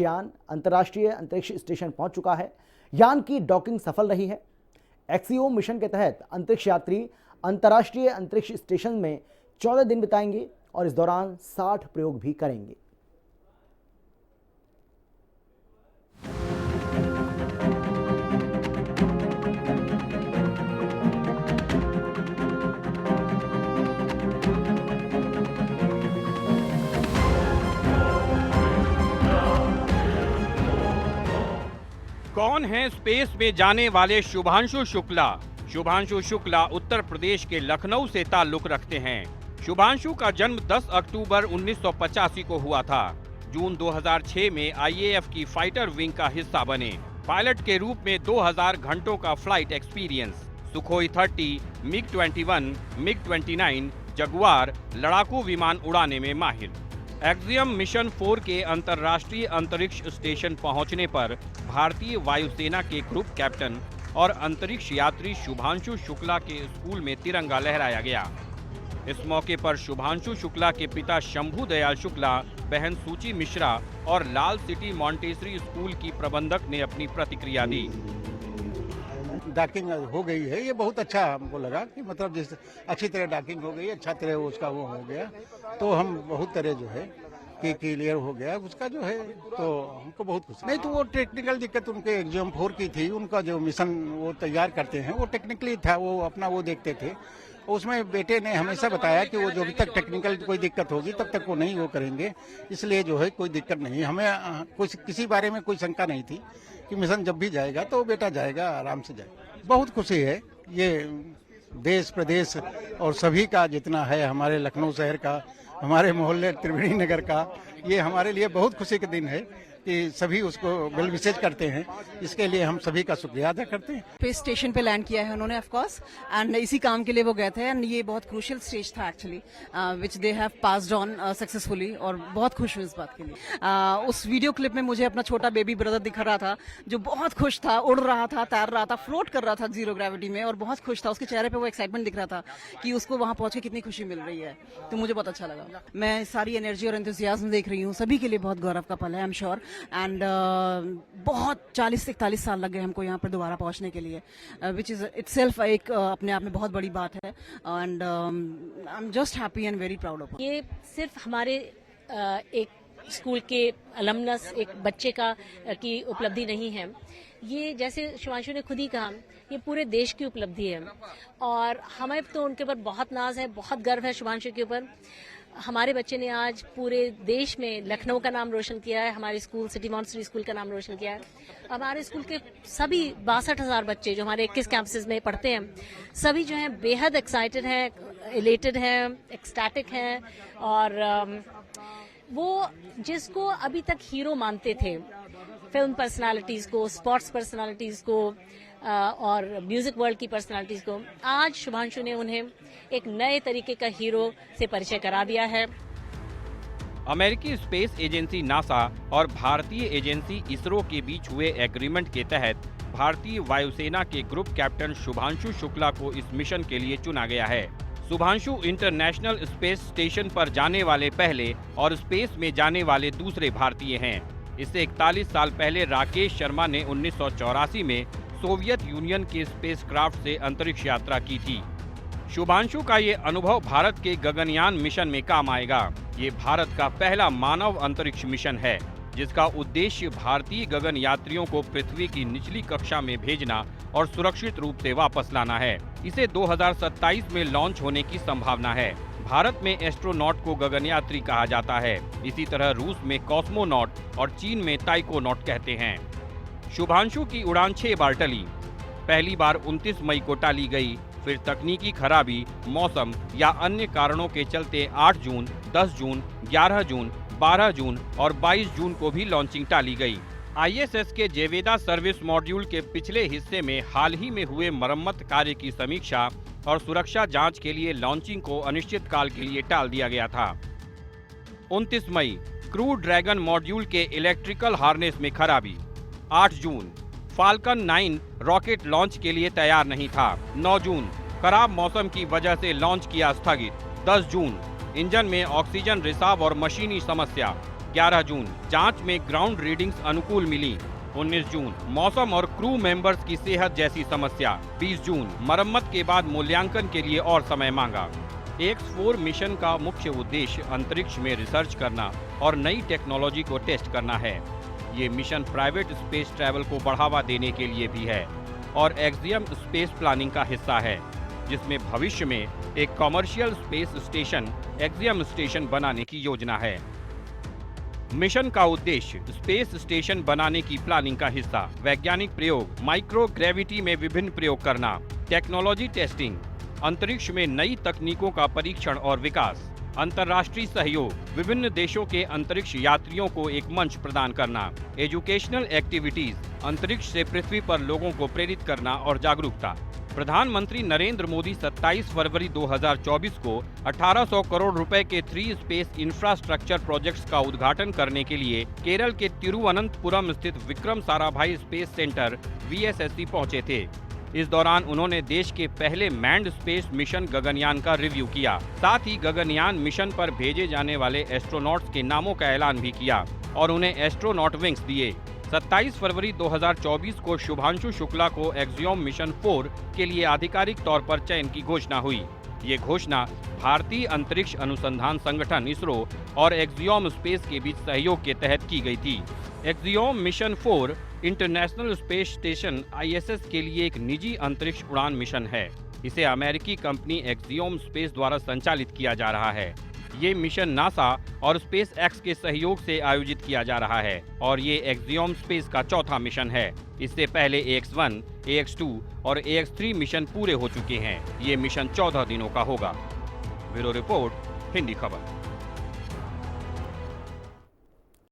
यान अंतर्राष्ट्रीय अंतरिक्ष स्टेशन पहुंच चुका है। यान की डॉकिंग सफल रही है। एक्सियो मिशन के तहत अंतरिक्ष यात्री अंतर्राष्ट्रीय अंतरिक्ष स्टेशन में 14 दिन बिताएंगे और इस दौरान 60 प्रयोग भी करेंगे। कौन है स्पेस में जाने वाले शुभांशु शुक्ला? शुभांशु शुक्ला उत्तर प्रदेश के लखनऊ से ताल्लुक रखते हैं। शुभांशु का जन्म 10 अक्टूबर 1985 को हुआ था। जून 2006 में आईएएफ की फाइटर विंग का हिस्सा बने। पायलट के रूप में 2000 घंटों का flight experience. Sukhoi 30, MiG 21, MiG 29, Jaguar लड़ाकू विमान उड़ाने में माहिर। एक्सियम मिशन 4 के अंतर्राष्ट्रीय अंतरिक्ष स्टेशन पहुंचने पर भारतीय वायुसेना के ग्रुप कैप्टन और अंतरिक्ष यात्री शुभांशु शुक्ला के स्कूल में तिरंगा लहराया गया। इस मौके पर शुभांशु शुक्ला के पिता शंभू दयाल शुक्ला, बहन सूची मिश्रा और लाल सिटी मॉन्टेसरी स्कूल की प्रबंधक ने अपनी प्रतिक्रिया दी। डॉकिंग हो गई है, ये बहुत अच्छा हमको लगा कि मतलब जैसे अच्छी तरह डॉकिंग हो गई, अच्छा तरह उसका वो हो गया, तो हम बहुत तरह जो है कि क्लियर हो गया उसका जो है, तो हमको बहुत खुशी। नहीं तो वो टेक्निकल दिक्कत उनके एक्सियम 4 की थी, उनका जो मिशन वो तैयार करते हैं वो टेक्निकली था, वो अपना वो देखते थे। उसमें बेटे ने हमेशा बताया कि वो जो अभी तक टेक्निकल कोई दिक्कत होगी तब तक वो नहीं वो करेंगे, इसलिए जो है कोई दिक्कत नहीं। हमें कुछ किसी बारे में कोई शंका नहीं थी कि मिशन जब भी जाएगा तो बेटा जाएगा, आराम से जाएगा। बहुत खुशी है, ये देश प्रदेश और सभी का जितना है, हमारे लखनऊ शहर का, हमारे मोहल्ले त्रिवेणी नगर का, ये हमारे लिए बहुत खुशी के दिन है कि सभी उसको वेल विशेष करते हैं। इसके लिए हम सभी का शुक्रिया अदा करते हैं। स्पेस स्टेशन पे लैंड किया है उन्होंने ऑफ कोर्स, एंड इसी काम के लिए वो गए थे, एंड ये बहुत क्रूशियल स्टेज था actually, which they have passed on successfully, और बहुत खुश हूँ इस बात के लिए। उस वीडियो क्लिप में मुझे अपना छोटा बेबी ब्रदर दिख रहा था जो बहुत खुश था, उड़ रहा था, तैर रहा था, फ्लोट कर रहा था जीरो ग्रेविटी में, और बहुत खुश था। उसके चेहरे पे वो एक्साइटमेंट दिख रहा था कि उसको वहां पहुंच के कितनी खुशी मिल रही है, तो मुझे बहुत अच्छा लगा। मैं सारी एनर्जी और एंथुसियाज्म देख रही हूँ, सभी के लिए बहुत गौरव का पल है, आई एम श्योर। एंड बहुत 40 से 41 साल लग गए हमको यहाँ पर दोबारा पहुँचने के लिए, विच इज़ इटसेल्फ एक अपने आप में बहुत बड़ी बात है, and I am just happy and very proud of. ये सिर्फ हमारे एक स्कूल के अलमनस, एक बच्चे की उपलब्धि नहीं है, ये जैसे शुभांशु ने खुद ही कहा, ये पूरे देश की उपलब्धि है, और हमें तो उनके ऊपर बहुत नाज है, बहुत गर्व है शुभांशु के ऊपर। हमारे बच्चे ने आज पूरे देश में लखनऊ का नाम रोशन किया है, हमारे स्कूल सिटी मॉन्टेसरी स्कूल का नाम रोशन किया है। हमारे स्कूल के सभी 62,000 बच्चे जो हमारे 21 कैंपसेस में पढ़ते हैं, सभी जो हैं बेहद एक्साइटेड हैं, इलेटेड हैं, एक्सटैटिक हैं, और वो जिसको अभी तक हीरो मानते थे, फिल्म पर्सनालिटीज को, स्पोर्ट्स पर्सनालिटीज को और म्यूजिक वर्ल्ड की पर्सनालिटीज को, आज शुभांशु ने उन्हें एक नए तरीके का हीरो से परिचय करा दिया है। अमेरिकी स्पेस एजेंसी नासा और भारतीय एजेंसी इसरो के बीच हुए एग्रीमेंट के तहत भारतीय वायुसेना के ग्रुप कैप्टन शुभांशु शुक्ला को इस मिशन के लिए चुना गया है। शुभांशु इंटरनेशनल स्पेस स्टेशन पर जाने वाले पहले और स्पेस में जाने वाले दूसरे भारतीय हैं। इससे 41 साल पहले राकेश शर्मा ने 1984 में सोवियत यूनियन के स्पेसक्राफ्ट से अंतरिक्ष यात्रा की थी। शुभांशु का ये अनुभव भारत के गगनयान मिशन में काम आएगा। ये भारत का पहला मानव अंतरिक्ष मिशन है, जिसका उद्देश्य भारतीय गगन यात्रियों को पृथ्वी की निचली कक्षा में भेजना और सुरक्षित रूप से वापस लाना है। इसे 2027 में लॉन्च होने की संभावना है। भारत में एस्ट्रोनॉट को गगनयात्री कहा जाता है। इसी तरह रूस में कॉस्मोनॉट और चीन में ताइकोनॉट कहते हैं। शुभांशु की उड़ान 6 बार टली। पहली बार 29 मई को टाली गई, फिर तकनीकी खराबी, मौसम या अन्य कारणों के चलते 8 जून, 10 जून, 11 जून, 12 जून और 22 जून को भी लॉन्चिंग टाली गई। आईएसएस के जेवेदा सर्विस मॉड्यूल के पिछले हिस्से में हाल ही में हुए मरम्मत कार्य की समीक्षा और सुरक्षा जांच के लिए लॉन्चिंग को अनिश्चित काल के लिए टाल दिया गया था। 29 मई क्रू ड्रैगन मॉड्यूल के इलेक्ट्रिकल हार्नेस में खराबी। 8 जून फाल्कन 9 रॉकेट लॉन्च के लिए तैयार नहीं था। 9 जून खराब मौसम की वजह से लॉन्च किया स्थगित। 10 जून इंजन में ऑक्सीजन रिसाव और मशीनी समस्या। 11 जून जांच में ग्राउंड रीडिंग्स अनुकूल मिली। 19 जून मौसम और क्रू मेंबर्स की सेहत जैसी समस्या। 20 जून मरम्मत के बाद मूल्यांकन के लिए और समय मांगा। X4 मिशन का मुख्य उद्देश्य अंतरिक्ष में रिसर्च करना और नई टेक्नोलॉजी को टेस्ट करना है। ये मिशन प्राइवेट स्पेस ट्रैवल को बढ़ावा देने के लिए भी है और एक्सियम स्पेस प्लानिंग का हिस्सा है, जिसमें भविष्य में एक commercial space station axiom station बनाने की योजना है। मिशन का उद्देश्य स्पेस स्टेशन बनाने की प्लानिंग का हिस्सा वैज्ञानिक प्रयोग, माइक्रो ग्रेविटी में विभिन्न प्रयोग करना, टेक्नोलॉजी टेस्टिंग, अंतरिक्ष में नई तकनीकों का परीक्षण और विकास, अंतर्राष्ट्रीय सहयोग, विभिन्न देशों के अंतरिक्ष यात्रियों को एक मंच प्रदान करना, एजुकेशनल एक्टिविटीज, अंतरिक्ष से पृथ्वी पर लोगों को प्रेरित करना और जागरूकता। प्रधानमंत्री नरेंद्र मोदी 27 फरवरी 2024 को 1800 करोड़ रुपए के 3 स्पेस इंफ्रास्ट्रक्चर प्रोजेक्ट्स का उद्घाटन करने के लिए केरल के तिरुवनंतपुरम स्थित Vikram Sarabhai space centre VSSC पहुंचे थे। इस दौरान उन्होंने देश के पहले मैन्ड स्पेस मिशन गगनयान का रिव्यू किया। साथ ही गगनयान मिशन पर भेजे जाने वाले एस्ट्रोनॉट्स के नामों का ऐलान भी किया और उन्हें एस्ट्रोनॉट विंग्स दिए। 27 फरवरी 2024 को शुभांशु शुक्ला को एक्सियोम मिशन 4 के लिए आधिकारिक तौर पर चयन की घोषणा हुई। ये घोषणा भारतीय अंतरिक्ष अनुसंधान संगठन इसरो और एक्सियोम स्पेस के बीच सहयोग के तहत की गई थी। Axiom mission 4 international space station ISS के लिए एक निजी अंतरिक्ष उड़ान मिशन है। इसे अमेरिकी कंपनी एक्सियोम स्पेस द्वारा संचालित किया जा रहा है। ये मिशन नासा और स्पेस एक्स के सहयोग से आयोजित किया जा रहा है और ये एक्सियोम स्पेस का चौथा मिशन है। इससे पहले AX1, AX2 और AX3 मिशन पूरे हो चुके हैं। ये मिशन 14 दिनों का होगा। ब्यूरो रिपोर्ट, हिंदी खबर।